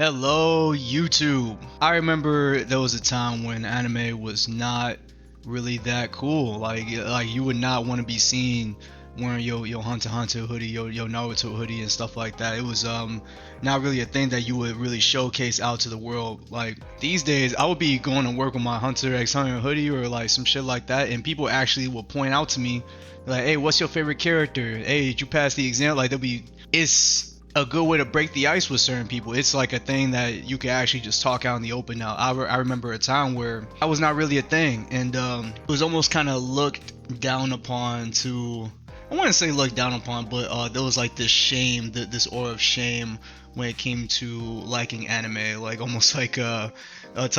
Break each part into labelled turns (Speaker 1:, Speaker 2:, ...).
Speaker 1: Hello, YouTube. I remember there was a time when anime was not really that cool. Like you would not want to be seen wearing your Hunter x Hunter hoodie, your Naruto hoodie and stuff like that. It was not really a thing that you would really showcase out to the world. Like these days, I would be going to work with my Hunter x Hunter hoodie or like some shit like that, and people actually will point out to me like, "Hey, what's your favorite character? Hey, did you pass the exam?" Like they'll be it's a good way to break the ice with certain people. It's like a thing that you can actually just talk out in the open now. I remember a time where I was not really a thing, and it was almost kind of looked down upon to. I wouldn't say looked down upon, but there was like this shame, this aura of shame when it came to liking anime. Like almost like to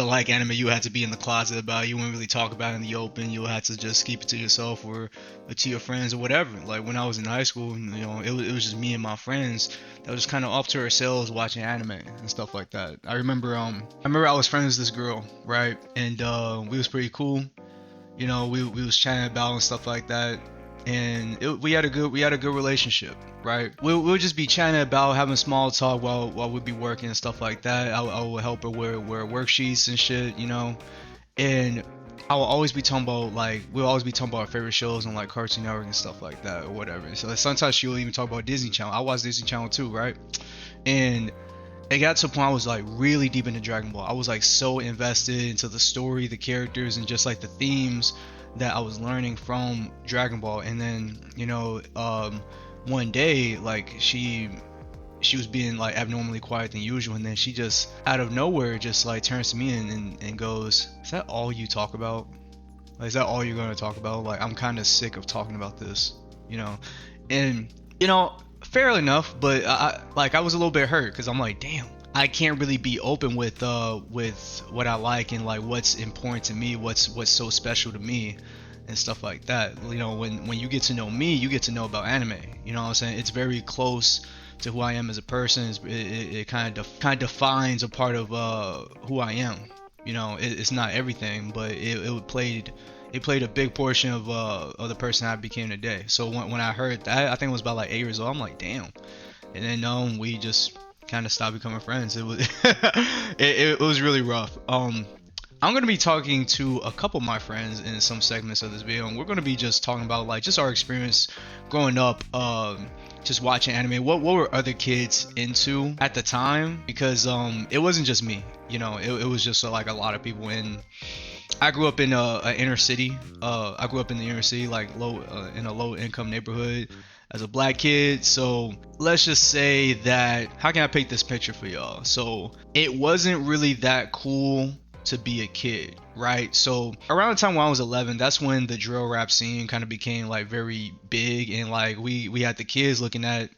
Speaker 1: like anime, you had to be in the closet about it. You wouldn't really talk about it in the open. You had to just keep it to yourself or to your friends or whatever. Like when I was in high school, it was just me and my friends that was just kind of off to ourselves watching anime and stuff like that. I remember I was friends with this girl, right? And we was pretty cool. We was chatting about and stuff like that, and we had a good relationship, right? We'll just be chatting about having small talk while we'd be working and stuff like that. I would help her wear worksheets and shit, and I will always be talking about like we'll always be talking about our favorite shows on like Cartoon Network and stuff like that or whatever. So like, sometimes she'll even talk about Disney Channel. I watch Disney Channel too, right? And it got to a point I was like really deep into Dragon Ball. I was like so invested into the story, the characters, and just like the themes that I was learning from Dragon Ball. And then one day like she was being like abnormally quiet than usual, and then she just out of nowhere just like turns to me and goes, "Is that all you talk about? Like, is that all you're gonna talk about? Like, I'm kind of sick of talking about this, you know." And fair enough, but I was a little bit hurt because I'm like, damn, I can't really be open with what I like and like what's important to me, what's so special to me and stuff like that. When you get to know me, you get to know about anime. You know what I'm saying? It's very close to who I am as a person. It kind of defines a part of who I am. It's not everything, but it played a big portion of the person I became today. So when I heard that, I think it was about like 8 years old. I'm like, damn. And then we just kind of stopped becoming friends. It was it was really rough. I'm gonna be talking to a couple of my friends in some segments of this video, and we're gonna be just talking about like just our experience growing up, just watching anime. What were other kids into at the time? Because it wasn't just me. It was just like a lot of people in. I grew up in a inner city. I grew up in the inner city, like low in a low income neighborhood as a black kid. So let's just say that, how can I paint this picture for y'all? So it wasn't really that cool to be a kid, right? So around the time when I was 11, that's when the drill rap scene kind of became like very big, and like we had the kids looking at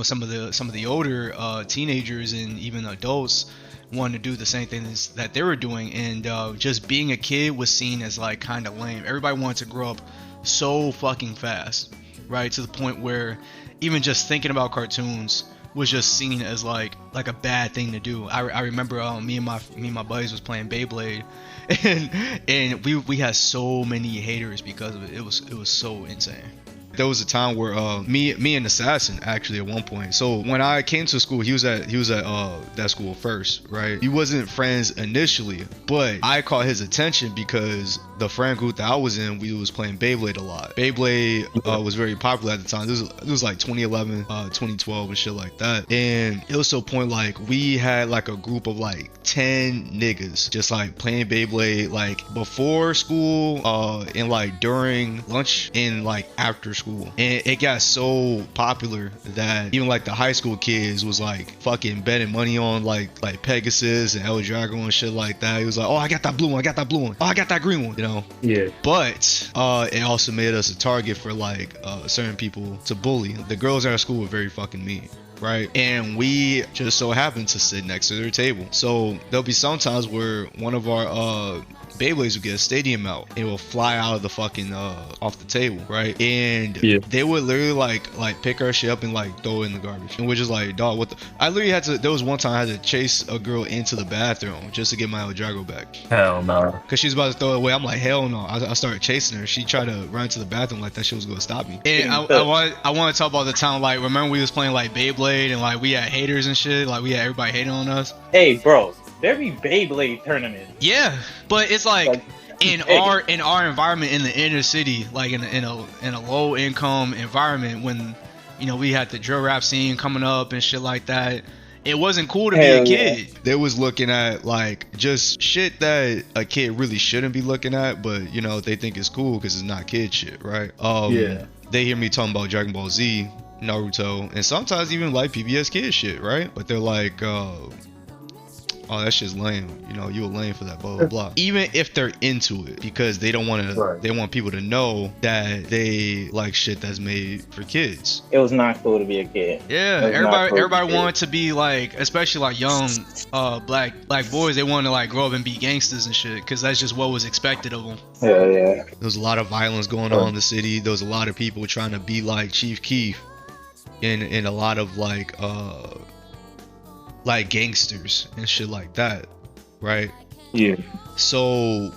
Speaker 1: some of the older teenagers and even adults wanting to do the same things that they were doing, and just being a kid was seen as like kind of lame. Everybody wanted to grow up so fucking fast, right? To the point where even just thinking about cartoons was just seen as like a bad thing to do. I remember me and my buddies was playing Beyblade, and we had so many haters because of it. It was so insane. There was a time where me and Assassin actually at one point. So when I came to school, he was at that school first, right? He wasn't friends initially, but I caught his attention because the friend group that I was in, we was playing Beyblade a lot. Beyblade was very popular at the time. It was like 2011, 2012 and shit like that. And it was to a point like we had like a group of like 10 niggas just like playing Beyblade like before school, and like during lunch and like after school. And it got so popular that even like the high school kids was like fucking betting money on like Pegasus and El Drago and shit like that. He was like, "Oh, I got that blue one, I got that blue one, oh, I got that green one,"
Speaker 2: Yeah.
Speaker 1: But it also made us a target for like certain people to bully. The girls at our school were very fucking mean, right? And we just so happened to sit next to their table. So there'll be some times where one of our Beyblades would get a stadium out. It will fly out of the fucking off the table, right? And
Speaker 2: Yeah.
Speaker 1: they would literally like pick our shit up and like throw it in the garbage. And we're just like, dog, what the? I literally had to. There was one time I had to chase a girl into the bathroom just to get my Eldrago back.
Speaker 2: Hell no.
Speaker 1: Cause she was about to throw it away. I'm like, hell no. I started chasing her. She tried to run to the bathroom like that shit was gonna stop me. And I want to talk about the time, like, remember we was playing like Beyblade and like we had haters and shit. Like we had everybody hating on us.
Speaker 3: Hey, bro, there be Beyblade tournaments.
Speaker 1: Yeah, but it's like in
Speaker 3: hey.
Speaker 1: our environment in the inner city, like in a low income environment, when we had the drill rap scene coming up and shit like that. It wasn't cool to be a kid. They was looking at like just shit that a kid really shouldn't be looking at, but they think it's cool because it's not kid shit, right?
Speaker 2: Yeah.
Speaker 1: They hear me talking about Dragon Ball Z, Naruto, and sometimes even like PBS kid shit, right? But they're like, oh, that shit's lame. You a lame for that, blah blah blah. Even if they're into it, because they don't want to.
Speaker 2: Right.
Speaker 1: They want people to know that they like shit that's made for kids.
Speaker 3: It was not cool to be a kid.
Speaker 1: Yeah, everybody wanted to be like, especially like young black boys. They wanted to like grow up and be gangsters and shit, because that's just what was expected of them.
Speaker 3: Yeah.
Speaker 1: There was a lot of violence going on in the city. There was a lot of people trying to be like Chief Keef, in a lot of like gangsters and shit like that, right?
Speaker 2: Yeah.
Speaker 1: So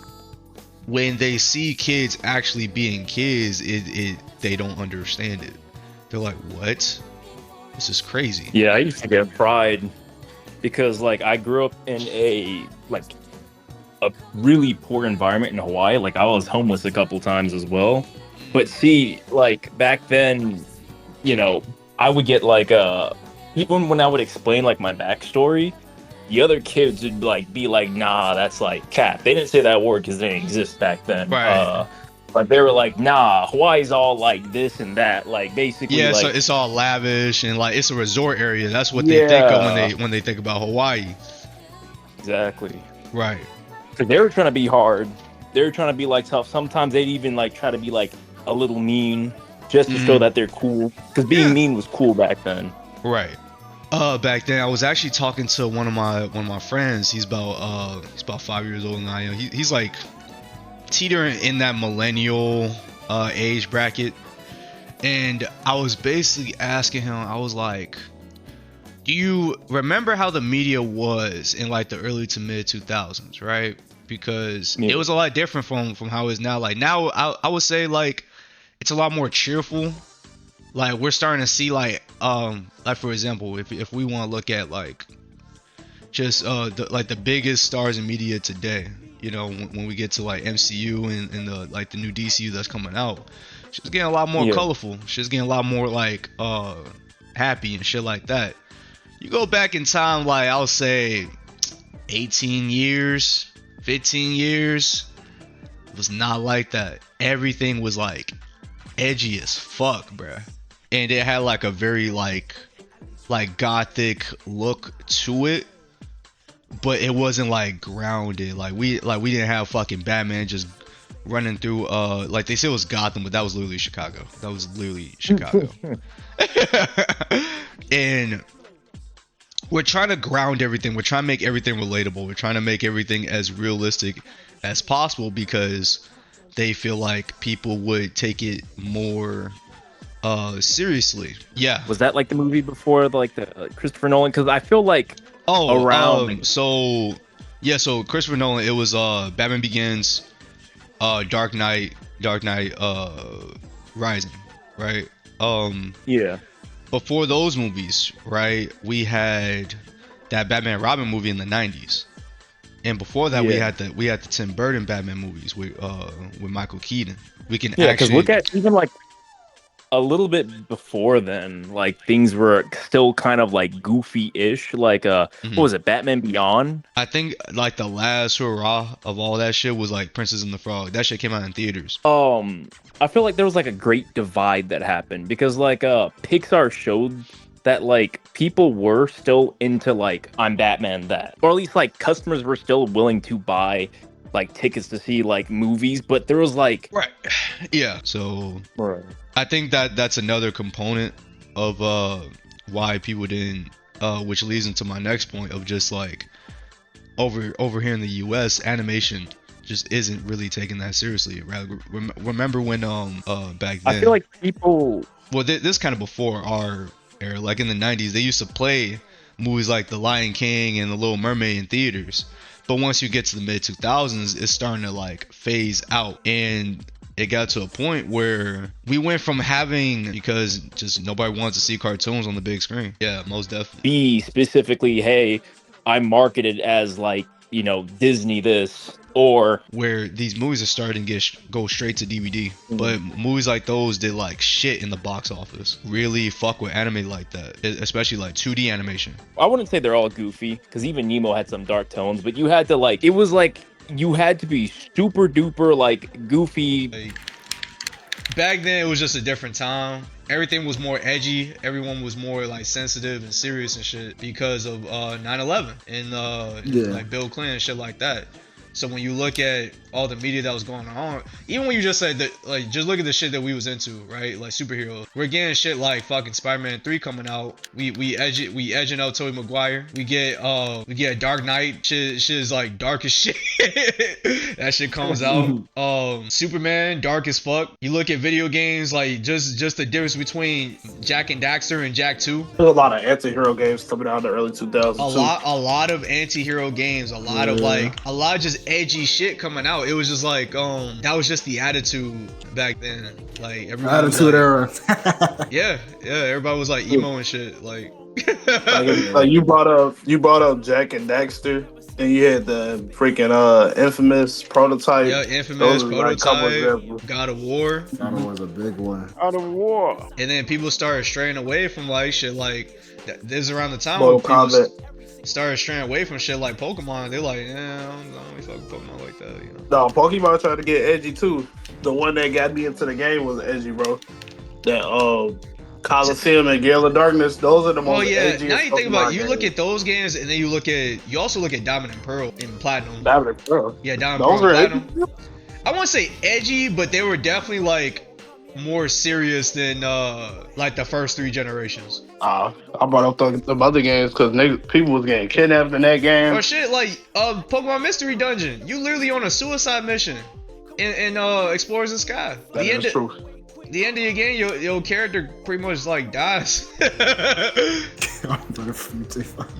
Speaker 1: when they see kids actually being kids, they don't understand it. They're like, what? This is crazy.
Speaker 2: Yeah, I used to get pride because like I grew up in a really poor environment in Hawaii. Like I was homeless a couple times as well. But see, like back then, I would get like even when I would explain like my backstory, the other kids would like be like, nah, that's like cap. They didn't say that word because they didn't exist back then.
Speaker 1: Right.
Speaker 2: But they were like, nah, Hawaii's all like this and that. Like basically,
Speaker 1: yeah,
Speaker 2: like,
Speaker 1: so it's all lavish and like it's a resort area. That's what they think of when they think about Hawaii.
Speaker 2: Exactly.
Speaker 1: Right.
Speaker 2: Because they were trying to be hard. They were trying to be like tough. Sometimes they'd even like try to be like a little mean just to show that they're cool. Because being mean was cool back then.
Speaker 1: Right. Back then I was actually talking to one of my friends. He's about 5 years older than I am. He's like teetering in that millennial age bracket, and I was basically asking him, I was like, do you remember how the media was in like the early to mid 2000s, right? Because it was a lot different from how it is now. Like now I would say like it's a lot more cheerful. Like we're starting to see like for example, if we want to look at like just the biggest stars in media today, when we get to like MCU and the new DCU that's coming out, she's getting a lot more colorful. She's getting a lot more like happy and shit like that. You go back in time, like I'll say 18 years, 15 years, it was not like that. Everything was like edgy as fuck, bruh. And it had like a very like gothic look to it, but it wasn't like grounded. Like we didn't have fucking Batman just running through like they said it was Gotham, but that was literally Chicago. And we're trying to ground everything. We're trying to make everything relatable. We're trying to make everything as realistic as possible because they feel like people would take it more seriously. Yeah.
Speaker 2: Was that like the movie before like the Christopher Nolan? Because I feel like
Speaker 1: so Christopher Nolan, it was Batman Begins, Dark Knight Rising, right?
Speaker 2: Yeah.
Speaker 1: Before those movies, right, we had that Batman Robin movie in the 90s. And before that we had the Tim Burton Batman movies with Michael Keaton. We can
Speaker 2: because look at even like a little bit before then, like things were still kind of like goofy-ish. Like what was it, Batman Beyond?
Speaker 1: I think like the last hurrah of all that shit was like Princess and the Frog. That shit came out in theaters.
Speaker 2: I feel like there was like a great divide that happened because like Pixar showed that like people were still into like I'm Batman that, or at least like customers were still willing to buy like tickets to see like movies, but there was like
Speaker 1: so I think that's another component of why people didn't which leads into my next point of just like over here in the US, animation just isn't really taken that seriously. Remember when back then,
Speaker 2: I feel like people.
Speaker 1: well, this kind of before our era, like in the 90s, they used to play movies like The Lion King and The Little Mermaid in theaters. But once you get to the mid 2000s, it's starting to like phase out. And it got to a point where we went from having, because just nobody wants to see cartoons on the big screen. Yeah, most definitely.
Speaker 2: Be specifically, hey, I'm marketed as like, you know, Disney this, or
Speaker 1: Where these movies are starting to go straight to DVD. But movies like those did like shit in the box office. Really fuck with anime like that, especially like 2D animation.
Speaker 2: I wouldn't say they're all goofy, because even Nemo had some dark tones, but you had to like, it was like you had to be super duper like goofy.
Speaker 1: Like, back then it was just a different time. Everything was more edgy. Everyone was more like sensitive and serious and shit because of 9/11 and like Bill Clinton and shit like that. So when you look at all the media that was going on, even when you just said that, like, just look at the shit that we was into, right? Like superheroes. We're getting shit like fucking Spider-Man 3 coming out. We edging out Tobey Maguire. We get Dark Knight. Shit is like dark as shit. That shit comes out. Superman, dark as fuck. You look at video games, like just the difference between Jack and Daxter and Jak 2.
Speaker 4: There's a lot of anti-hero games coming out in the early 2000s.
Speaker 1: A lot of anti-hero games, a lot of just edgy shit coming out. It was just like that was just the attitude back then. Like everybody
Speaker 5: Attitude era.
Speaker 1: yeah, everybody was like emo and shit. Like
Speaker 4: like you brought up Jack and Daxter. Then you had the freaking infamous Prototype.
Speaker 1: Yeah, infamous Prototype.
Speaker 4: Like
Speaker 1: God of War.
Speaker 5: God of War was a big one.
Speaker 2: Out of war.
Speaker 1: And then people started straying away from like shit like this is around the time
Speaker 4: Mortal
Speaker 1: when people
Speaker 4: Kombat.
Speaker 1: started straying away from shit like Pokemon. They're like, I don't really fuck with Pokemon like that, you know.
Speaker 4: No, Pokemon tried to get edgy too. The one that got me into the game was edgy, bro. That Coliseum and Gale of Darkness, those are the most edgy.
Speaker 1: Now you think about it, you look at those games and then you also look at Diamond and Pearl and Platinum.
Speaker 4: Diamond and Pearl.
Speaker 1: Yeah, Diamond
Speaker 4: Those
Speaker 1: Pearl
Speaker 4: are
Speaker 1: and
Speaker 4: edgy.
Speaker 1: Platinum. I won't say edgy, but they were definitely like more serious than like the first 3 generations.
Speaker 4: I brought up the other games because people was getting kidnapped in that game.
Speaker 1: Or shit like Pokemon Mystery Dungeon. You literally on a suicide mission in Explorers in Sky.
Speaker 4: That is true.
Speaker 1: The end of your game, your character pretty much like dies. You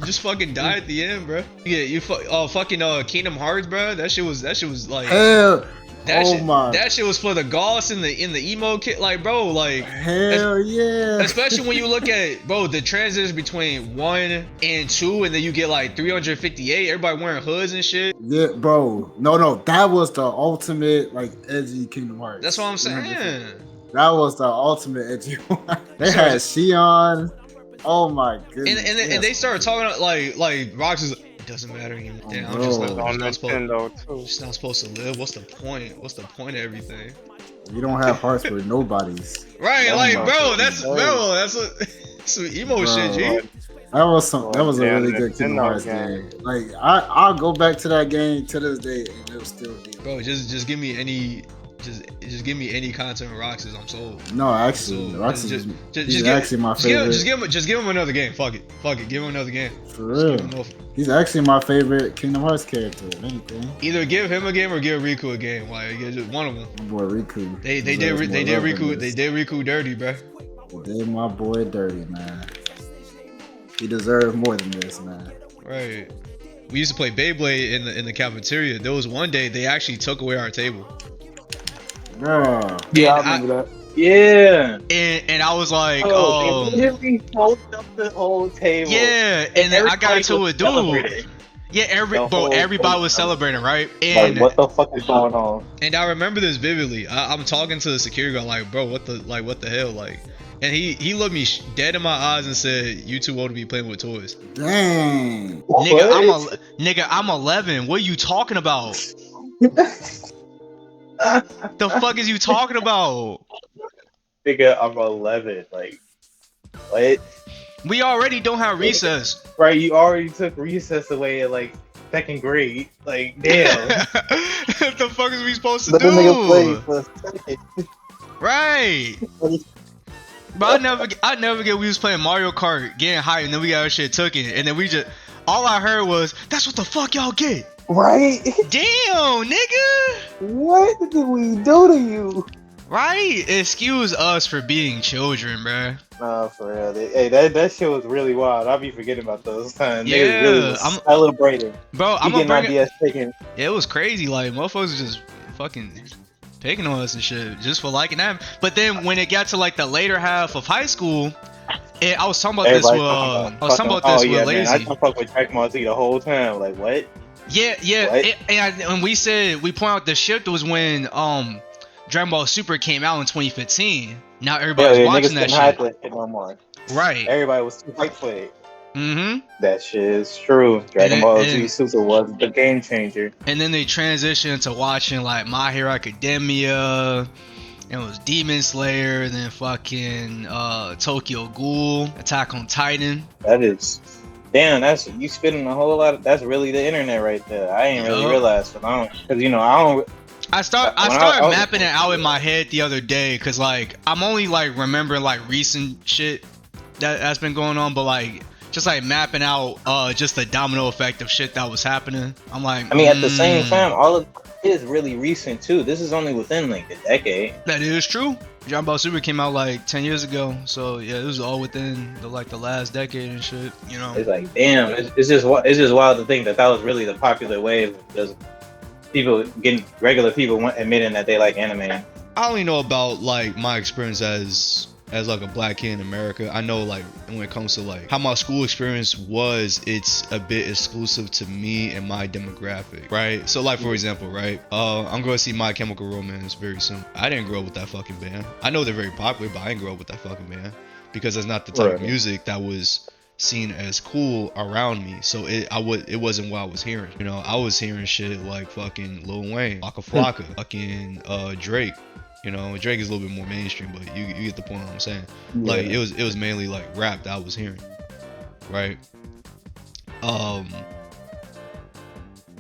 Speaker 1: just fucking die at the end, bro. Yeah, fucking Kingdom Hearts, bro. That shit was like
Speaker 5: Hell.
Speaker 1: That shit was for the Goss in the emo kit, like, bro, like
Speaker 5: hell yeah.
Speaker 1: Especially when you look at, bro, the transition between 1 and 2, and then you get like 358, everybody wearing hoods and shit.
Speaker 5: Yeah, bro. No, that was the ultimate like edgy Kingdom Hearts.
Speaker 1: That's what I'm saying.
Speaker 5: That was the ultimate edgy one. They had Xion. Oh my goodness.
Speaker 1: And they started talking like Rox is. It doesn't matter anymore. Damn, I'm just not supposed to live. What's the point? What's the point of everything?
Speaker 5: You don't have hearts for nobodies.
Speaker 1: Right, like, bro, that's what some emo
Speaker 5: bro,
Speaker 1: shit, G.
Speaker 5: That was a really good Kingdom Hearts game. Like I'll go back to that game to this day and it'll still be.
Speaker 1: Bro, just give me any. Just give me any content with Roxas, I'm sold.
Speaker 5: No, actually, Roxas is actually my favorite.
Speaker 1: Just give him another game. Fuck it. Give him another game.
Speaker 5: For real. He's actually my favorite Kingdom Hearts character. If anything.
Speaker 1: Either give him a game or give Riku a game. Like, just one of them.
Speaker 5: My boy Riku.
Speaker 1: They did Riku dirty, bro.
Speaker 5: They did my boy dirty, man. He deserved more than this, man.
Speaker 1: Right. We used to play Beyblade in the cafeteria. There was one day they actually took away our table.
Speaker 4: Yeah, I remember that.
Speaker 3: Yeah.
Speaker 1: And I was like,
Speaker 3: they literally folded up the whole table.
Speaker 1: Yeah, and then I got into a dude. Yeah, everybody was celebrating, right? And
Speaker 3: like, what the fuck is going on?
Speaker 1: And I remember this vividly. I'm talking to the security guard, like, bro, what the hell, like. And he looked me dead in my eyes and said, "You too old to be playing with toys."
Speaker 5: Dang.
Speaker 1: Nigga, I'm 11. What are you talking about? The fuck is you talking about?
Speaker 3: Nigga, I'm 11. Like, what?
Speaker 1: We already don't have recess.
Speaker 3: Right, you already took recess away at like 2nd grade. Like, damn.
Speaker 1: What the fuck is we supposed to
Speaker 3: Let
Speaker 1: do?
Speaker 3: the nigga play for a second.
Speaker 1: Right. But I never get we was playing Mario Kart, getting hyped, and then we got our shit taken, and then we just all I heard was, "That's what the fuck y'all get."
Speaker 3: Right?
Speaker 1: Damn, nigga.
Speaker 3: What did we do to you?
Speaker 1: Right? Excuse us for being children, bruh.
Speaker 3: Nah, for real. Hey, that shit was really wild. I'll be forgetting about those times.
Speaker 1: Yeah,
Speaker 3: Niggas really was celebrating.
Speaker 1: Bro, I'm
Speaker 3: He
Speaker 1: gonna
Speaker 3: getting
Speaker 1: bring it.
Speaker 3: ideas taken.
Speaker 1: Yeah, it was crazy. Like, motherfuckers just fucking picking on us and shit just for liking that. But then when it got to like the later half of high school, I was talking about this with
Speaker 3: Everybody
Speaker 1: I was talking about this with
Speaker 3: man, I
Speaker 1: Lazy.
Speaker 3: just fuck with Dragon Ball Z the whole time. Like, what?
Speaker 1: Yeah,
Speaker 3: What?
Speaker 1: And we said we point out the shift was when Dragon Ball Super came out in 2015. Now everybody's
Speaker 3: Yeah,
Speaker 1: watching
Speaker 3: niggas
Speaker 1: that
Speaker 3: couldn't hide
Speaker 1: shit.
Speaker 3: that shit no more.
Speaker 1: Right.
Speaker 3: Everybody was too hyped for it.
Speaker 1: Mm-hmm.
Speaker 3: That shit is true. Dragon Ball Z Super was the game changer.
Speaker 1: And then they transitioned to watching like My Hero Academia. It was Demon Slayer, then fucking Tokyo Ghoul, Attack on Titan.
Speaker 3: That is, damn. That's you spending a whole lot. That's really the internet right there. I ain't really realized, because
Speaker 1: I started mapping it out in my head the other day, cause like I'm only like remembering like recent shit that's been going on, but like just like mapping out just the domino effect of shit that was happening. I'm like,
Speaker 3: I mean, at the same time, all of it is really recent too. This is only within like a decade.
Speaker 1: That is true. Dragon Ball Super came out like 10 years ago, so yeah, it was all within the last decade and shit. You know,
Speaker 3: it's like damn. It's just wild to think that was really the popular wave. Just people regular people admitting that they like anime.
Speaker 1: I only know about like my experience as like a black kid in America. I know like when it comes to like how my school experience was, it's a bit exclusive to me and my demographic, right? So like for example, right, I'm going to see My Chemical Romance very soon. I didn't grow up with that fucking band. I know they're very popular, but I didn't grow up with that fucking band because that's not the type of music that was seen as cool around me. So it wasn't what I was hearing. You know, I was hearing shit like fucking Lil Wayne, Waka Flocka, fucking Drake. You know, Drake is a little bit more mainstream, but you get the point of what I'm saying. Yeah. Like it was mainly like rap that I was hearing, right?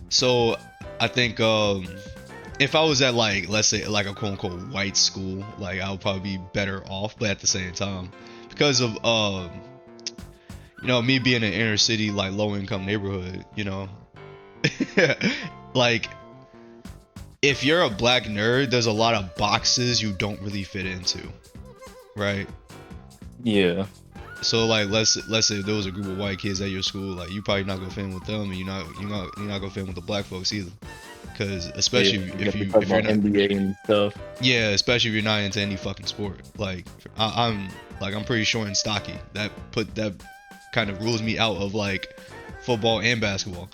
Speaker 1: So I think if I was at like, let's say like a quote unquote white school, like I would probably be better off. But at the same time, because of you know, me being in an inner city like low income neighborhood, you know, like if you're a black nerd, there's a lot of boxes you don't really fit into, right?
Speaker 2: Yeah.
Speaker 1: So like let's say if there was a group of white kids at your school, like you probably not gonna fit in with them, and you're not gonna fit in with the black folks either, because especially if you're not
Speaker 2: NBA and stuff.
Speaker 1: Yeah, especially if you're not into any fucking sport. Like I'm pretty short and stocky. That kind of rules me out of like football and basketball.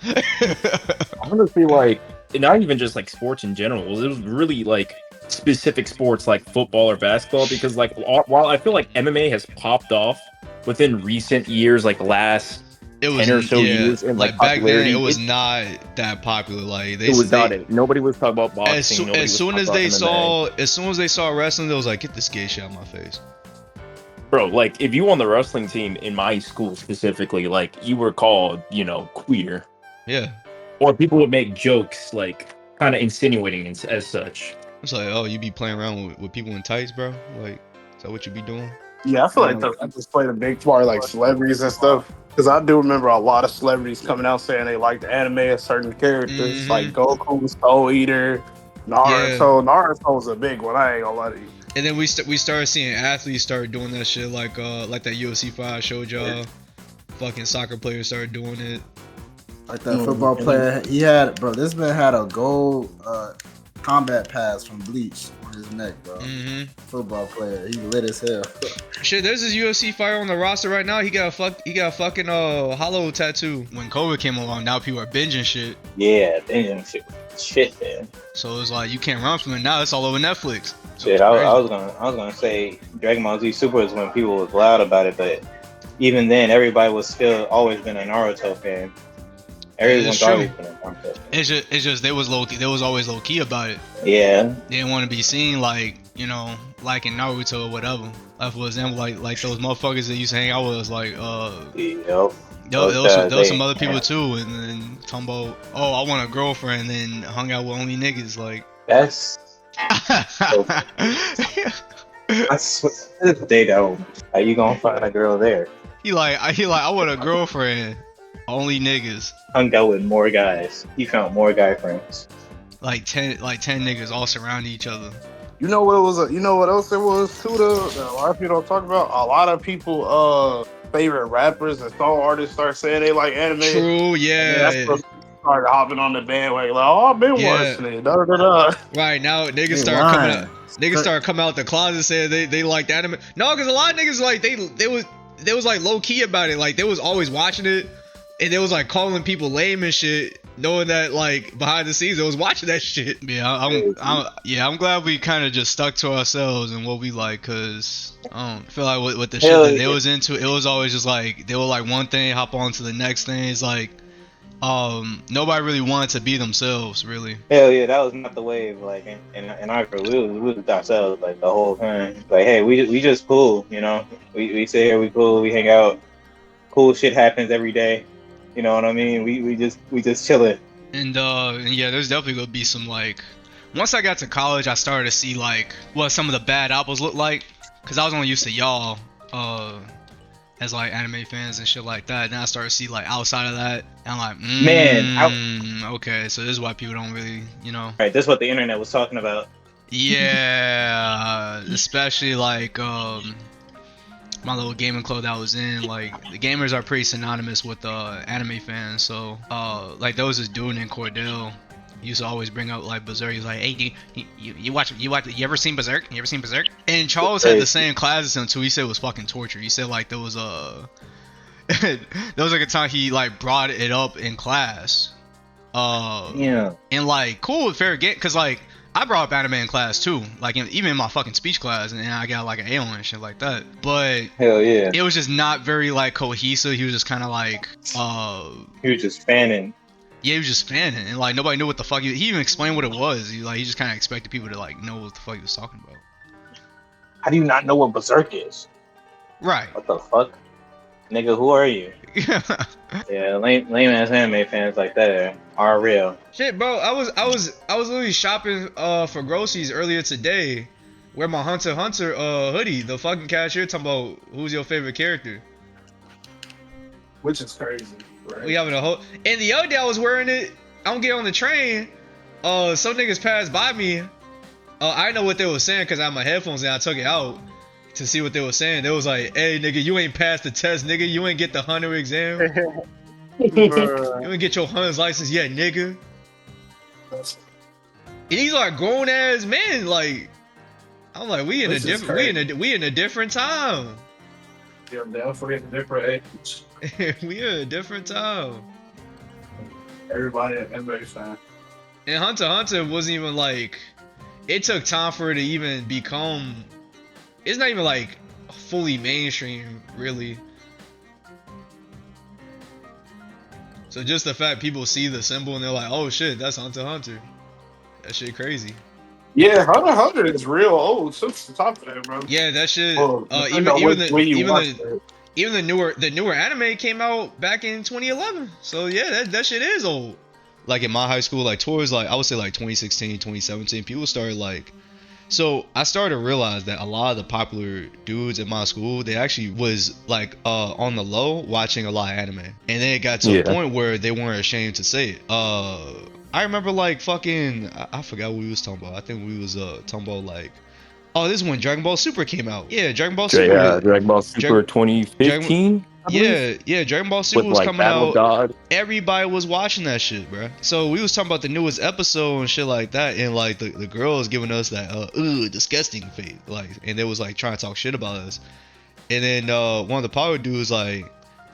Speaker 2: Honestly, like not even just like sports in general. It was really like specific sports like football or basketball, because like while I feel like MMA has popped off within recent years, like last 10 or so years, and like
Speaker 1: back then it was not that popular. Like
Speaker 2: nobody was talking about boxing.
Speaker 1: As soon as they saw wrestling, they was like, get this gay shit out of my face.
Speaker 2: Bro, like if you were on the wrestling team in my school specifically, like you were called, you know, queer.
Speaker 1: Yeah.
Speaker 2: Or people would make jokes, like kind of insinuating as such.
Speaker 1: It's like, oh, you be playing around with people in tights, bro? Like, is that what you be doing?
Speaker 4: Yeah, I feel like that just played a big part, like celebrities and stuff. Because I do remember a lot of celebrities coming out saying they liked the anime of certain characters, like Goku, Soul Eater, Naruto. Yeah. Naruto was a big one. I ain't gonna lie to you.
Speaker 1: And then we started seeing athletes start doing that shit, like that UFC fight I showed y'all. Yeah. Fucking soccer players started doing it.
Speaker 5: Like that football player, this man had a gold combat pass from Bleach on his neck, bro. Mm-hmm. Football player, he lit as hell.
Speaker 1: Shit, there's this UFC fighter on the roster right now. He got a fucking hollow tattoo. When COVID came along, now people are binging shit.
Speaker 3: Yeah, binging shit, man.
Speaker 1: So it's like you can't run from it now. It's all over Netflix.
Speaker 3: Shit, I was gonna say Dragon Ball Z Super is when people was loud about it, but even then, everybody was still always been a Naruto fan. Everyone's always been a Naruto fan.
Speaker 1: It's just they was always low key about it.
Speaker 3: Yeah.
Speaker 1: They didn't want to be seen like, you know, like in Naruto or whatever. Like for example, like those motherfuckers that used to hang out with us, like
Speaker 3: Yep.
Speaker 1: There was some other people too, and then talking about, oh, I want a girlfriend, and then hung out with only niggas. Like
Speaker 3: that's. I swear to this day though, how you gonna find a girl there?
Speaker 1: He like I want a girlfriend, Only niggas.
Speaker 3: Hung out with more guys. He found more guy friends.
Speaker 1: Like 10 niggas all surround each other.
Speaker 4: You know what it was? You know what else it was too? That a lot of people don't talk about. A lot of people, favorite rappers and song artists start saying they like anime.
Speaker 1: True, yeah.
Speaker 4: And that's what started hopping on the bandwagon. Like, oh, I've been watching it. Da, da, da.
Speaker 1: Right now, niggas start coming out. Niggas start coming out the closet saying they liked anime. No, because a lot of niggas like they was like low key about it. Like they was always watching it, and they was like calling people lame and shit, knowing that like behind the scenes they was watching that shit. Yeah, I'm glad we kind of just stuck to ourselves and what we like, cause I don't feel like with the shit that they was into, it was always just like they were like one thing, hop on to the next thing. It's like nobody really wanted to be themselves, really.
Speaker 3: Hell yeah, that was not the wave. Like in our group, we was ourselves like the whole time. Like, hey, we just cool, you know. We sit here, we cool, we hang out. Cool shit happens every day. You know what I mean? We just chilling.
Speaker 1: And yeah, there's definitely gonna be some like. Once I got to college, I started to see like what some of the bad apples look like, cause I was only used to y'all as like anime fans and shit like that. Then I started to see like outside of that, and I'm like, okay, so this is why people don't really, you know.
Speaker 3: Right, this is what the internet was talking about.
Speaker 1: Yeah, especially like my little gaming club that I was in, like the gamers are pretty synonymous with anime fans. So like there was this dude named Cordell. He used to always bring up like Berserk. He was like, hey, you ever seen Berserk? You ever seen Berserk? And Charles had the same class as him too. He said it was fucking torture. He said like there was there was like a time he like brought it up in class.
Speaker 3: Yeah.
Speaker 1: And like cool, fair game, cause like I brought up anime in class too, like even in my fucking speech class, and I got like an A on and shit like that. But
Speaker 3: hell yeah,
Speaker 1: it was just not very like cohesive. He was just kind of like
Speaker 3: he was just fanning.
Speaker 1: Yeah, he was just fanning, and like nobody knew what the fuck he even explained what it was. He just kind of expected people to like know what the fuck he was talking about.
Speaker 3: How do you not know what Berserk is?
Speaker 1: Right.
Speaker 3: What the fuck, nigga? Who are you? Yeah, lame ass anime fans like that are real.
Speaker 1: Shit, bro. I was literally shopping for groceries earlier today. Wear my Hunter x Hunter hoodie. The fucking cashier talking about who's your favorite character.
Speaker 4: Which is crazy. Right.
Speaker 1: We having a whole. And the other day I was wearing it. I don't get on the train. Some niggas passed by me. I didn't know what they were saying because I had my headphones and I took it out to see what they were saying. They was like, "Hey, nigga, you ain't passed the test, nigga. You ain't get the hunter exam. You ain't get your hunter's license yet, nigga." And these are grown ass men. Like, I'm like, we in a different time.
Speaker 4: Yeah, I'm down for it in a different age.
Speaker 1: We in a different time.
Speaker 4: Everybody an NBA fan.
Speaker 1: And Hunter x Hunter wasn't even like. It took time for it to even become. It's not even like fully mainstream, really. So just the fact people see the symbol and they're like, "Oh shit, that's Hunter x Hunter." That shit crazy.
Speaker 4: Yeah, Hunter x Hunter is real old since the top of that, bro.
Speaker 1: Yeah, that shit. Even the newer anime came out back in 2011. So yeah, that shit is old. Like in my high school, like towards like I would say like 2016, 2017, people started like. So I started to realize that a lot of the popular dudes in my school, they actually was like on the low watching a lot of anime, and then it got to a point where they weren't ashamed to say it. I remember like fucking I forgot what we was talking about. I think we was talking about like, oh, this is when Dragon Ball Super came out. Yeah, Dragon Ball Super.
Speaker 2: Yeah, Dragon Ball Super 2015.
Speaker 1: Yeah, Dragon Ball Super
Speaker 2: with,
Speaker 1: was
Speaker 2: like,
Speaker 1: coming
Speaker 2: Battle
Speaker 1: out.
Speaker 2: God.
Speaker 1: Everybody was watching that shit, bro. So we was talking about the newest episode and shit like that, and like the girls giving us that disgusting face, like, and they was like trying to talk shit about us. And then one of the power dudes like,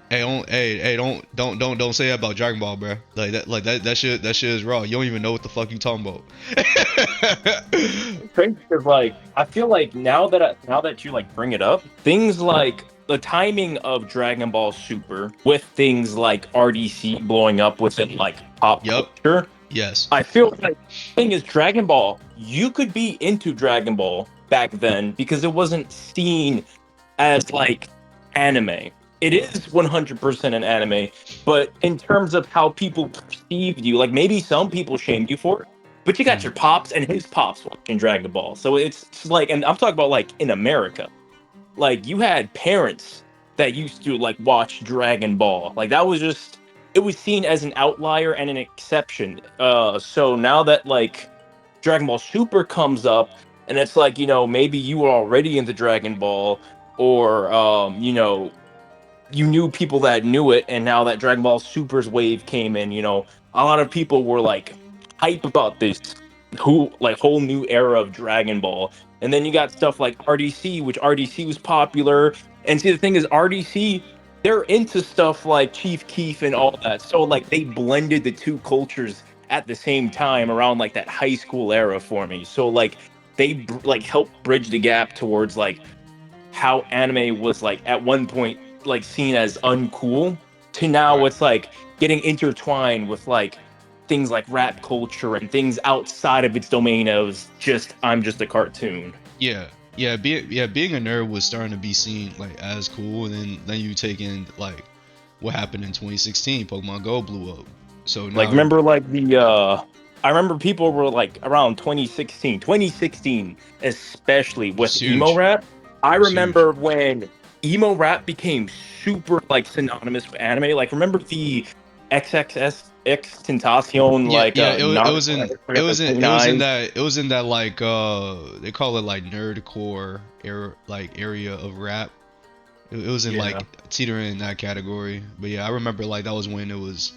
Speaker 1: don't say that about Dragon Ball, bro. That shit is raw. You don't even know what the fuck you talking about.
Speaker 2: Crazy, because like I feel like now that you like bring it up, things like the timing of Dragon Ball Super with things like RDC blowing up within like pop culture.
Speaker 1: Yes.
Speaker 2: I feel like the thing is Dragon Ball, you could be into Dragon Ball back then because it wasn't seen as like anime. It is 100% an anime, but in terms of how people perceived you, like maybe some people shamed you for it, but you got your pops and his pops watching Dragon Ball. So it's like, and I'm talking about like in America. Like you had parents that used to like watch Dragon Ball. Like that was just it was seen as an outlier and an exception. So now that like Dragon Ball Super comes up, and it's like, you know, maybe you were already into Dragon Ball, or you know, you knew people that knew it, and now that Dragon Ball Super's wave came in, you know, a lot of people were like hype about this whole new era of Dragon Ball. And then you got stuff like RDC, which RDC was popular. And see, the thing is, RDC, they're into stuff like Chief Keef and all that. So like they blended the two cultures at the same time around like that high school era for me. So like like helped bridge the gap towards like how anime was like at one point like seen as uncool to now
Speaker 1: Right.
Speaker 2: it's like getting intertwined with like things like rap culture and things outside of its domain of just I'm just a cartoon.
Speaker 1: Yeah, being a nerd was starting to be seen like as cool, and then you take in like what happened in 2016. Pokemon Go blew up, so
Speaker 2: Like
Speaker 1: now
Speaker 2: remember like the I remember people were like around 2016 especially
Speaker 1: it's
Speaker 2: with emo
Speaker 1: huge.
Speaker 2: rap. I
Speaker 1: It's huge.
Speaker 2: remember when emo rap became super like synonymous with anime. Like remember the XXS X Tentacion
Speaker 1: Yeah,
Speaker 2: like
Speaker 1: yeah. It was
Speaker 2: Naruto
Speaker 1: in
Speaker 2: like 309 eyes.
Speaker 1: it was in that like they call it like nerdcore era, like area of rap. It was in
Speaker 2: Yeah.
Speaker 1: like teetering in that category. But yeah, I remember like that was when it was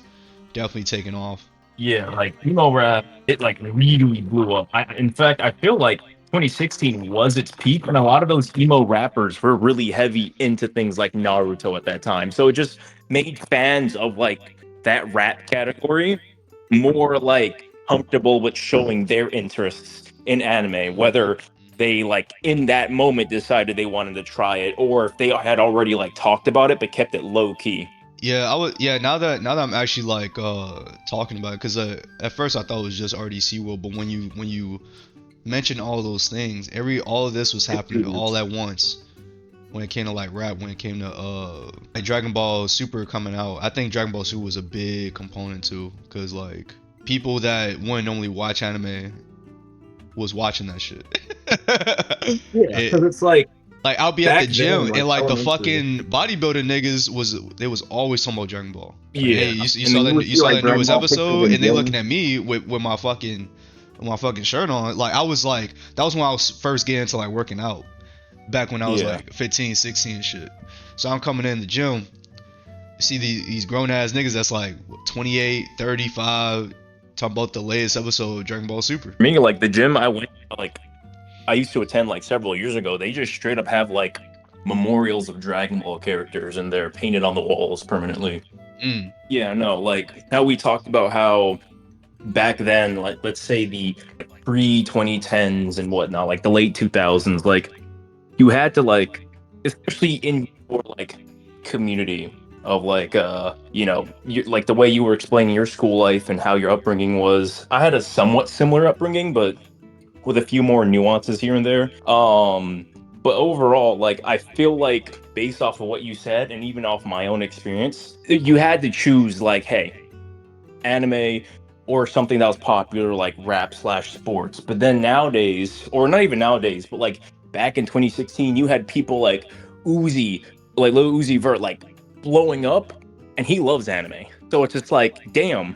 Speaker 1: definitely taking off.
Speaker 2: Yeah, like emo rap, it like really blew up. In fact, I feel like 2016 was its peak, and a lot of those emo rappers were really heavy into things like Naruto at that time. So it just made fans of like that rap category more like comfortable with showing their interests in anime, whether they like in that moment decided they wanted to try it, or if they had already like talked about it but kept it low key.
Speaker 1: Yeah, I would. Yeah, now that I'm actually like talking about it, because at first I thought it was just RDC World, but when you mention all those things, all of this was happening all at once. When it came to like rap, when it came to like Dragon Ball Super coming out, I think Dragon Ball Super was a big component too, because like people that wouldn't normally watch anime was watching that shit.
Speaker 2: Yeah,
Speaker 1: it,
Speaker 2: because it's like
Speaker 1: like I'll be at the
Speaker 2: back then,
Speaker 1: gym
Speaker 2: like
Speaker 1: and like the
Speaker 2: elementary.
Speaker 1: fucking bodybuilding niggas was always talking about Dragon Ball. Like, hey,
Speaker 2: Yeah,
Speaker 1: you
Speaker 2: and then you would
Speaker 1: you
Speaker 2: see
Speaker 1: saw
Speaker 2: like
Speaker 1: that
Speaker 2: Dragon
Speaker 1: newest
Speaker 2: Ball pictures
Speaker 1: episode,
Speaker 2: in
Speaker 1: and they looking
Speaker 2: gyms.
Speaker 1: at me with my fucking shirt on. Like I was like that was when I was first getting into like working out back when I was
Speaker 2: Yeah,
Speaker 1: like 15, 16 and shit. So I'm coming in the gym, see these grown ass niggas that's like 28, 35, talking about the latest episode of Dragon Ball Super.
Speaker 2: for me, like the gym I went, like I used to attend like several years ago. They just straight up have like memorials of Dragon Ball characters, and they're painted on the walls permanently.
Speaker 1: Mm.
Speaker 2: Yeah, no, like how we talked about how back then, like let's say the pre 2010s and whatnot, like the late 2000s, like you had to like, especially in your like community of like you know, like the way you were explaining your school life and how your upbringing was. I had a somewhat similar upbringing, but with a few more nuances here and there. But overall, like I feel like based off of what you said and even off my own experience, you had to choose like, hey, anime or something that was popular like rap slash sports. But then nowadays, or not even nowadays, but like back in 2016, you had people like Uzi, like Lil Uzi Vert, like blowing up, and he loves anime. So it's just like, damn,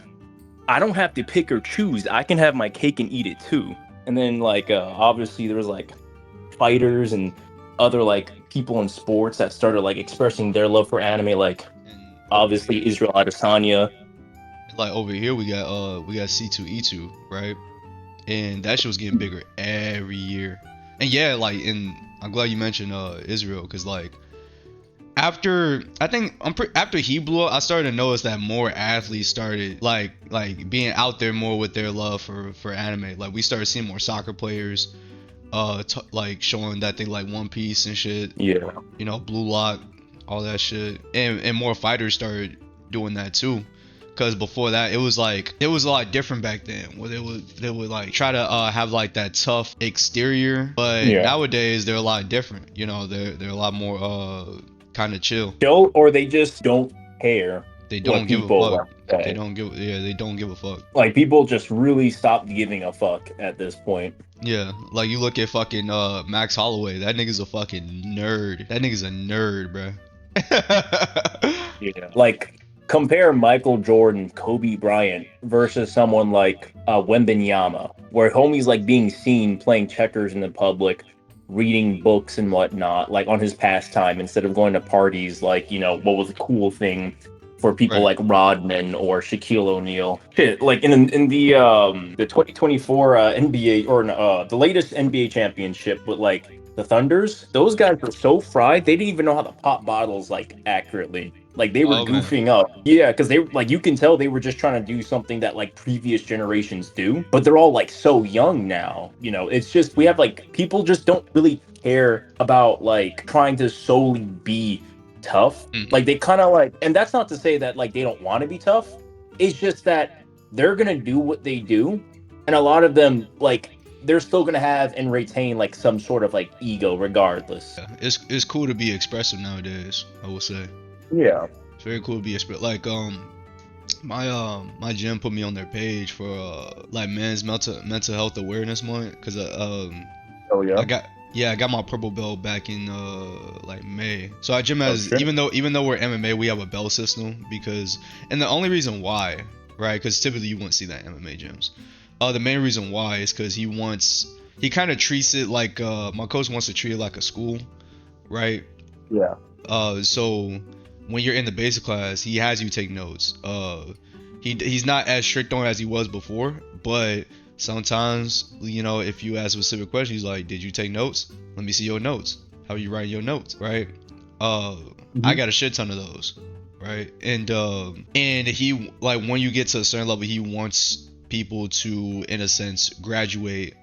Speaker 2: I don't have to pick or choose. I can have my cake and eat it too. And then like obviously there was like fighters and other like people in sports that started like expressing their love for anime, like
Speaker 1: And over
Speaker 2: obviously
Speaker 1: here,
Speaker 2: Israel Adesanya.
Speaker 1: like over here we got C2E2, right? And that shit was getting bigger every year. And yeah, like, and I'm glad you mentioned Israel, because like after after he blew up, I started to notice that more athletes started like being out there more with their love for anime. Like we started seeing more soccer players like showing that they like One Piece and shit,
Speaker 2: Yeah.
Speaker 1: you know, Blue Lock, all that shit, and more fighters started doing that too. Because before that, it was a lot different back then, where they would like try to have like that tough exterior, but
Speaker 2: Yeah.
Speaker 1: nowadays they're a lot different. You know, they're a lot more kind of chill.
Speaker 2: Don't, or they just don't care
Speaker 1: They
Speaker 2: what
Speaker 1: don't give a
Speaker 2: people
Speaker 1: fuck.
Speaker 2: like say.
Speaker 1: They don't give a fuck.
Speaker 2: Like people just really stopped giving a fuck at this point.
Speaker 1: Yeah, like you look at fucking Max Holloway. That nigga's a fucking nerd. That nigga's a nerd, bruh.
Speaker 2: Yeah. Like compare Michael Jordan, Kobe Bryant versus someone like Wembenyama, where homie's like being seen playing checkers in the public, reading books and whatnot, like on his pastime instead of going to parties. Like, you know, what was a cool thing for people
Speaker 1: Right.
Speaker 2: like Rodman or Shaquille O'Neal. Shit, like in the 2024 NBA or the latest NBA championship with like the Thunders, those guys were so fried they didn't even know how to pop bottles like accurately. Like they were
Speaker 1: Oh man.
Speaker 2: goofing up. Yeah, because they like you can tell they were just trying to do something that like previous generations do, but they're all like so young now. You know, it's just we have like people just don't really care about like trying to solely be tough. Like they kind of like, and that's not to say that like they don't want to be tough. It's just that they're gonna do what they do, and a lot of them like they're still gonna have and retain like some sort of like ego regardless.
Speaker 1: Yeah, it's cool to be expressive nowadays, I will say.
Speaker 2: Yeah.
Speaker 1: It's very cool to be expressive. Like my gym put me on their page for like men's mental health awareness month, because
Speaker 2: Oh yeah.
Speaker 1: I got my purple belt back in like May. So our gym has,
Speaker 2: shit.
Speaker 1: even though we're MMA, we have a belt system, because, and the only reason why, right? Because typically you wouldn't see that in MMA gyms. The main reason why is because he kind of treats it like my coach wants to treat it like a school, right?
Speaker 2: Yeah.
Speaker 1: So when you're in the basic class, he has you take notes. He's not as strict on it as he was before, but sometimes, you know, if you ask specific questions, he's like, "Did you take notes? Let me see your notes. How are you writing your notes?" Right? I got a shit ton of those, right? And he, like, when you get to a certain level, he wants people to, in a sense, graduate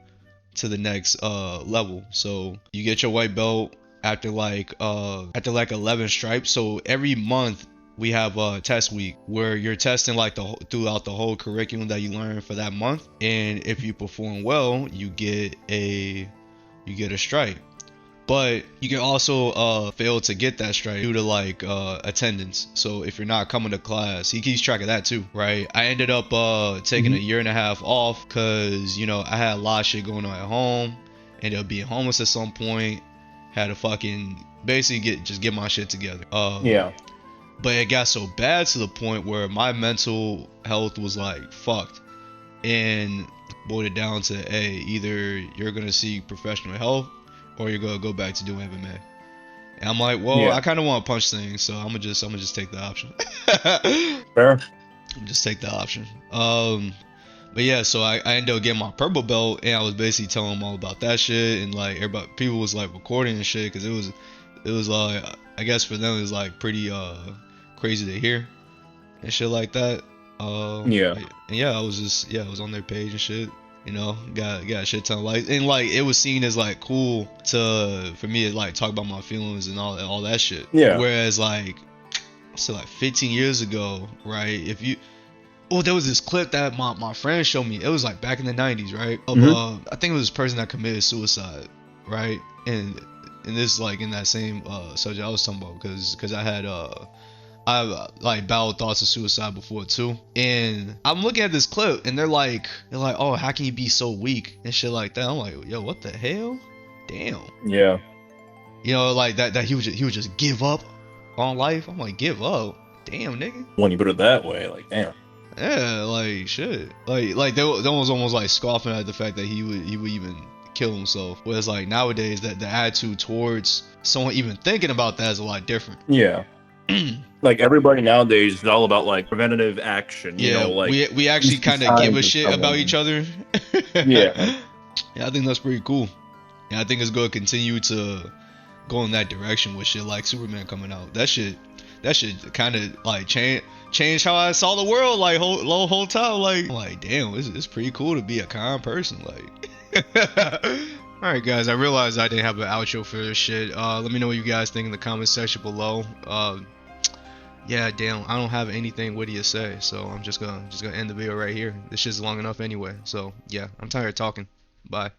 Speaker 1: to the next level. So you get your white belt after like 11 stripes. So every month we have a test week where you're testing like throughout the whole curriculum that you learn for that month, and if you perform well, you get a stripe. But you can also fail to get that stripe due to like attendance. So if you're not coming to class, he keeps track of that too, right? I ended up taking a year and a half off because, you know, I had a lot of shit going on at home. Ended up being homeless at some point. Had to fucking basically get my shit together.
Speaker 2: Yeah.
Speaker 1: But it got so bad to the point where my mental health was like fucked, and boiled it down to, hey, either you're gonna seek professional help or you're gonna go back to doing MMA. And I'm like, well,
Speaker 2: Yeah.
Speaker 1: I kind of want to punch things, so I'm gonna just take the option.
Speaker 2: Fair.
Speaker 1: Just take the option. But yeah, so I ended up getting my purple belt, and I was basically telling them all about that shit, and like everybody, people was like recording and shit, because it was like, I guess for them it was like pretty crazy to hear and shit like that.
Speaker 2: Yeah.
Speaker 1: And yeah, I was on their page and shit. You know, got a shit ton of likes, and like it was seen as like cool for me to like talk about my feelings and all that shit.
Speaker 2: Yeah.
Speaker 1: Whereas like, so like 15 years ago, right? There was this clip that my friend showed me. It was like back in the 90s, right? Of I think it was this person that committed suicide, right? And this like in that same subject I was talking about, because I've like battled thoughts of suicide before too, and I'm looking at this clip, and they're like, oh, how can you be so weak and shit like that? I'm like, yo, what the hell? Damn.
Speaker 2: Yeah.
Speaker 1: You know, like that he would just give up on life. I'm like, give up? Damn, nigga.
Speaker 2: When you put it that way, like, damn.
Speaker 1: Yeah, like shit. Like they was almost like scoffing at the fact that he would even kill himself. Whereas like nowadays, that the attitude towards someone even thinking about that is a lot different.
Speaker 2: Yeah. Like everybody nowadays is all about like preventative action. You
Speaker 1: Yeah,
Speaker 2: know, like
Speaker 1: we actually kind of give a shit
Speaker 2: someone.
Speaker 1: about each other.
Speaker 2: Yeah.
Speaker 1: Yeah, I think that's pretty cool. And I think it's going to continue to go in that direction with shit like Superman coming out. That shit kind of like change how I saw the world. Like whole time, like I'm like, damn, it's pretty cool to be a kind person. Like, all right, guys, I realized I didn't have an outro for this shit. Let me know what you guys think in the comment section below. Yeah, damn, I don't have anything witty to say, so I'm just gonna end the video right here. This shit's long enough anyway. So yeah, I'm tired of talking. Bye.